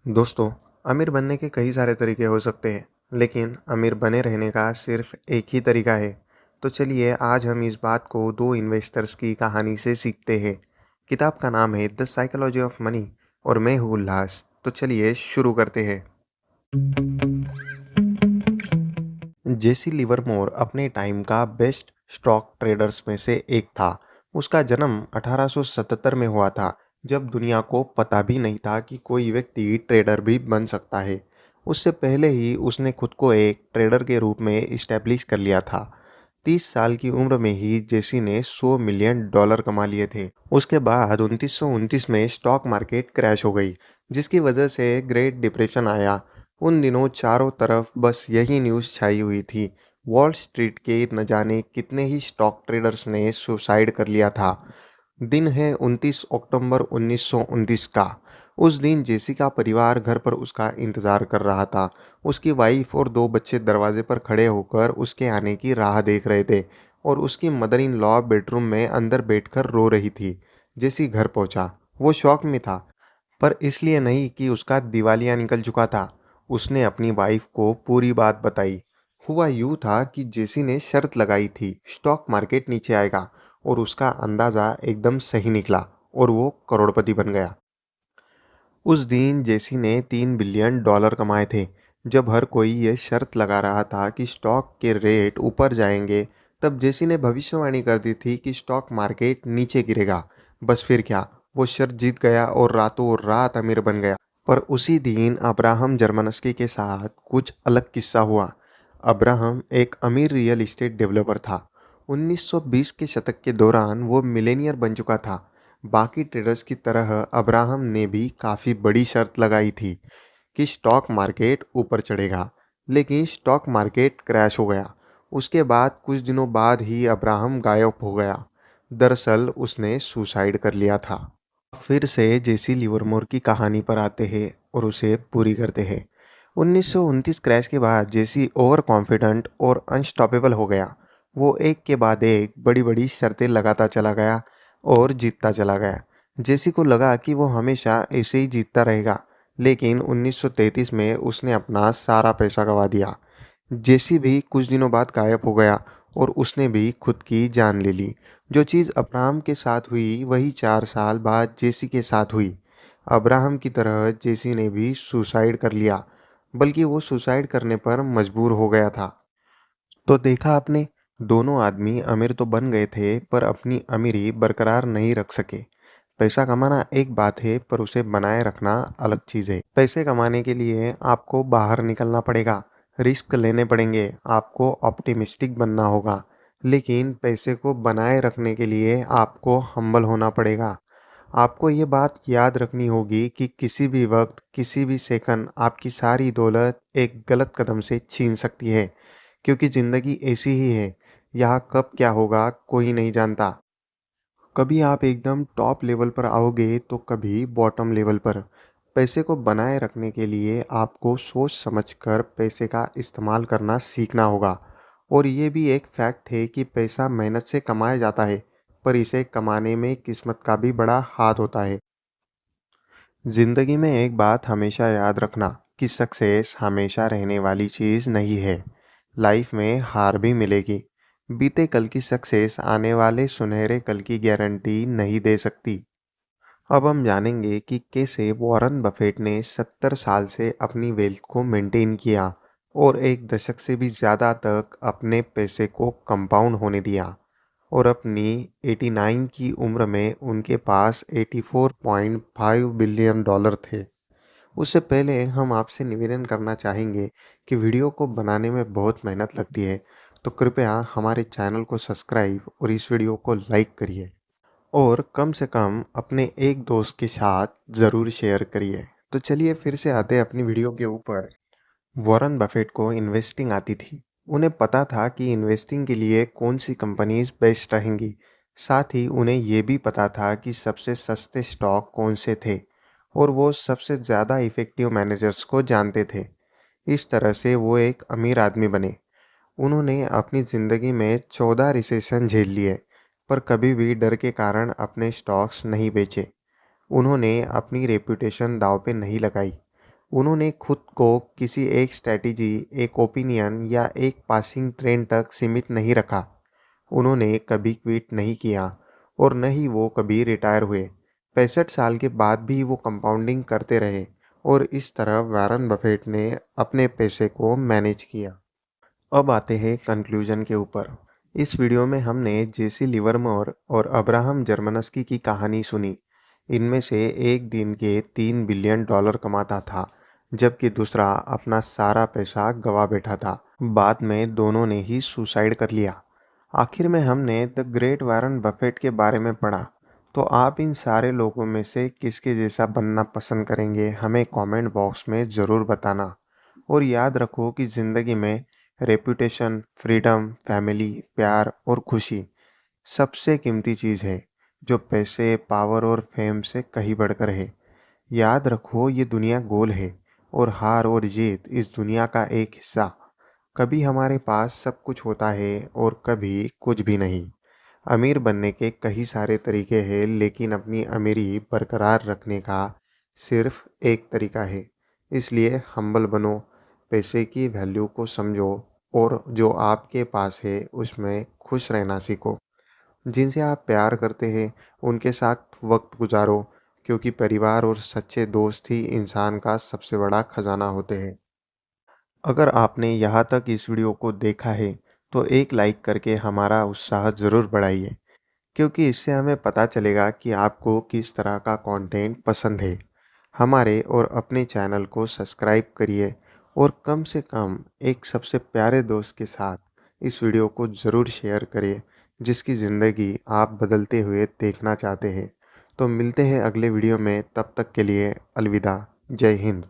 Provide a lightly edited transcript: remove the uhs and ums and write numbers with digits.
दोस्तों, अमीर बनने के कई सारे तरीके हो सकते हैं, लेकिन अमीर बने रहने का सिर्फ एक ही तरीका है। तो चलिए आज हम इस बात को दो इन्वेस्टर्स की कहानी से सीखते हैं। किताब का नाम है द साइकोलॉजी ऑफ मनी और मैं हूँ उल्लास। तो चलिए शुरू करते हैं। जेसी लिवरमोर अपने टाइम का बेस्ट स्टॉक ट्रेडर्स में से एक था। उसका जन्म 1877 में हुआ था, जब दुनिया को पता भी नहीं था कि कोई व्यक्ति ट्रेडर भी बन सकता है। उससे पहले ही उसने खुद को एक ट्रेडर के रूप में इस्टेब्लिश कर लिया था। 30 साल की उम्र में ही जेसी ने $100 मिलियन कमा लिए थे। उसके बाद 1929 में स्टॉक मार्केट क्रैश हो गई, जिसकी वजह से ग्रेट डिप्रेशन आया। उन दिनों चारों तरफ बस यही न्यूज़ छाई हुई थी। वॉल स्ट्रीट के न जाने कितने ही स्टॉक ट्रेडर्स ने सुसाइड कर लिया था। दिन है 29 अक्टूबर 1929 का। उस दिन जेसी का परिवार घर पर उसका इंतज़ार कर रहा था। उसकी वाइफ और दो बच्चे दरवाजे पर खड़े होकर उसके आने की राह देख रहे थे और उसकी मदर इन लॉ बेडरूम में अंदर बैठकर रो रही थी। जेसी घर पहुंचा। वो शॉक में था, पर इसलिए नहीं कि उसका दिवालिया निकल चुका था। उसने अपनी वाइफ को पूरी बात बताई। हुआ यूं था कि जेसी ने शर्त लगाई थी, स्टॉक मार्केट नीचे आएगा, और उसका अंदाज़ा एकदम सही निकला और वो करोड़पति बन गया। उस दिन जेसी ने $3 बिलियन कमाए थे। जब हर कोई ये शर्त लगा रहा था कि स्टॉक के रेट ऊपर जाएंगे, तब जेसी ने भविष्यवाणी कर दी थी कि स्टॉक मार्केट नीचे गिरेगा। बस फिर क्या, वो शर्त जीत गया और रातों रात अमीर बन गया। पर उसी दिन अब्राहम जर्मनस्की के साथ कुछ अलग किस्सा हुआ। अब्राहम एक अमीर रियल एस्टेट डेवलपर था। 1920 के शतक के दौरान वो मिलेनियर बन चुका था। बाकी ट्रेडर्स की तरह अब्राहम ने भी काफ़ी बड़ी शर्त लगाई थी कि स्टॉक मार्केट ऊपर चढ़ेगा, लेकिन स्टॉक मार्केट क्रैश हो गया। उसके बाद कुछ दिनों बाद ही अब्राहम गायब हो गया। दरअसल उसने सुसाइड कर लिया था। फिर से जेसी लिवरमोर की कहानी पर आते हैं और उसे पूरी करते हैं। 1929 क्रैश के बाद जेसी ओवर कॉन्फिडेंट और अनस्टॉपेबल हो गया। वो एक के बाद एक बड़ी बड़ी शर्तें लगाता चला गया और जीतता चला गया। जेसी को लगा कि वो हमेशा ऐसे ही जीतता रहेगा, लेकिन 1933 में उसने अपना सारा पैसा गंवा दिया। जेसी भी कुछ दिनों बाद गायब हो गया और उसने भी खुद की जान ले ली। जो चीज़ अब्राहम के साथ हुई वही 4 साल बाद जेसी के साथ हुई। अब्राहम की तरह जेसी ने भी सुसाइड कर लिया, बल्कि वो सुसाइड करने पर मजबूर हो गया था। तो देखा आपने, दोनों आदमी अमीर तो बन गए थे, पर अपनी अमीरी बरकरार नहीं रख सके। पैसा कमाना एक बात है, पर उसे बनाए रखना अलग चीज़ है। पैसे कमाने के लिए आपको बाहर निकलना पड़ेगा, रिस्क लेने पड़ेंगे, आपको ऑप्टिमिस्टिक बनना होगा। लेकिन पैसे को बनाए रखने के लिए आपको हम्बल होना पड़ेगा। आपको ये बात याद रखनी होगी कि किसी भी वक्त, किसी भी सेकंड आपकी सारी दौलत एक गलत कदम से छीन सकती है, क्योंकि ज़िंदगी ऐसी ही है। यहाँ कब क्या होगा कोई नहीं जानता। कभी आप एकदम टॉप लेवल पर आओगे तो कभी बॉटम लेवल पर। पैसे को बनाए रखने के लिए आपको सोच समझकर पैसे का इस्तेमाल करना सीखना होगा। और ये भी एक फैक्ट है कि पैसा मेहनत से कमाया जाता है, पर इसे कमाने में किस्मत का भी बड़ा हाथ होता है। ज़िंदगी में एक बात हमेशा याद रखना कि सक्सेस हमेशा रहने वाली चीज़ नहीं है। लाइफ में हार भी मिलेगी। बीते कल की सक्सेस आने वाले सुनहरे कल की गारंटी नहीं दे सकती। अब हम जानेंगे कि कैसे वॉरेन बफेट ने 70 साल से अपनी वेल्थ को मेंटेन किया और एक दशक से भी ज़्यादा तक अपने पैसे को कंपाउंड होने दिया, और अपनी 89 की उम्र में उनके पास $84.5 बिलियन थे। उससे पहले हम आपसे निवेदन करना चाहेंगे कि वीडियो को बनाने में बहुत मेहनत लगती है, तो कृपया हमारे चैनल को सब्सक्राइब और इस वीडियो को लाइक करिए, और कम से कम अपने एक दोस्त के साथ ज़रूर शेयर करिए। तो चलिए फिर से आते हैं अपनी वीडियो के ऊपर। वॉरेन बफेट को इन्वेस्टिंग आती थी। उन्हें पता था कि इन्वेस्टिंग के लिए कौन सी कंपनीज बेस्ट रहेंगी। साथ ही उन्हें ये भी पता था कि सबसे सस्ते स्टॉक कौन से थे, और वो सबसे ज़्यादा इफ़ेक्टिव मैनेजर्स को जानते थे। इस तरह से वो एक अमीर आदमी बने। उन्होंने अपनी ज़िंदगी में 14 रिसेशन झेल लिए, पर कभी भी डर के कारण अपने स्टॉक्स नहीं बेचे। उन्होंने अपनी रेपुटेशन दांव पे नहीं लगाई। उन्होंने खुद को किसी एक स्ट्रैटेजी, एक ओपिनियन या एक पासिंग ट्रेंड तक सीमित नहीं रखा। उन्होंने कभी क्विट नहीं किया और न ही वो कभी रिटायर हुए। 65 साल के बाद भी वो कंपाउंडिंग करते रहे और इस तरह वॉरेन बफेट ने अपने पैसे को मैनेज किया। अब आते हैं कंक्लूजन के ऊपर। इस वीडियो में हमने जेसी लिवरमोर और अब्राहम जर्मनस्की की कहानी सुनी। इनमें से एक दिन के $3 बिलियन कमाता था, जबकि दूसरा अपना सारा पैसा गवा बैठा था। बाद में दोनों ने ही सुसाइड कर लिया। आखिर में हमने द ग्रेट वॉरेन बफेट के बारे में पढ़ा। तो आप इन सारे लोगों में से किसके जैसा बनना पसंद करेंगे, हमें कमेंट बॉक्स में ज़रूर बताना। और याद रखो कि ज़िंदगी में रेपुटेशन, फ्रीडम, फैमिली, प्यार और खुशी सबसे कीमती चीज़ है, जो पैसे, पावर और फेम से कहीं बढ़कर है। याद रखो, ये दुनिया गोल है और हार और जीत इस दुनिया का एक हिस्सा। कभी हमारे पास सब कुछ होता है और कभी कुछ भी नहीं। अमीर बनने के कई सारे तरीके हैं, लेकिन अपनी अमीरी बरकरार रखने का सिर्फ एक तरीका है। इसलिए हम्बल बनो, पैसे की वैल्यू को समझो और जो आपके पास है उसमें खुश रहना सीखो। जिनसे आप प्यार करते हैं उनके साथ वक्त गुजारो, क्योंकि परिवार और सच्चे दोस्त ही इंसान का सबसे बड़ा खजाना होते हैं। अगर आपने यहाँ तक इस वीडियो को देखा है तो एक लाइक करके हमारा उत्साह ज़रूर बढ़ाइए, क्योंकि इससे हमें पता चलेगा कि आपको किस तरह का कंटेंट पसंद है। हमारे और अपने चैनल को सब्सक्राइब करिए और कम से कम एक सबसे प्यारे दोस्त के साथ इस वीडियो को ज़रूर शेयर करिए, जिसकी ज़िंदगी आप बदलते हुए देखना चाहते हैं। तो मिलते हैं अगले वीडियो में, तब तक के लिए अलविदा। जय हिंद।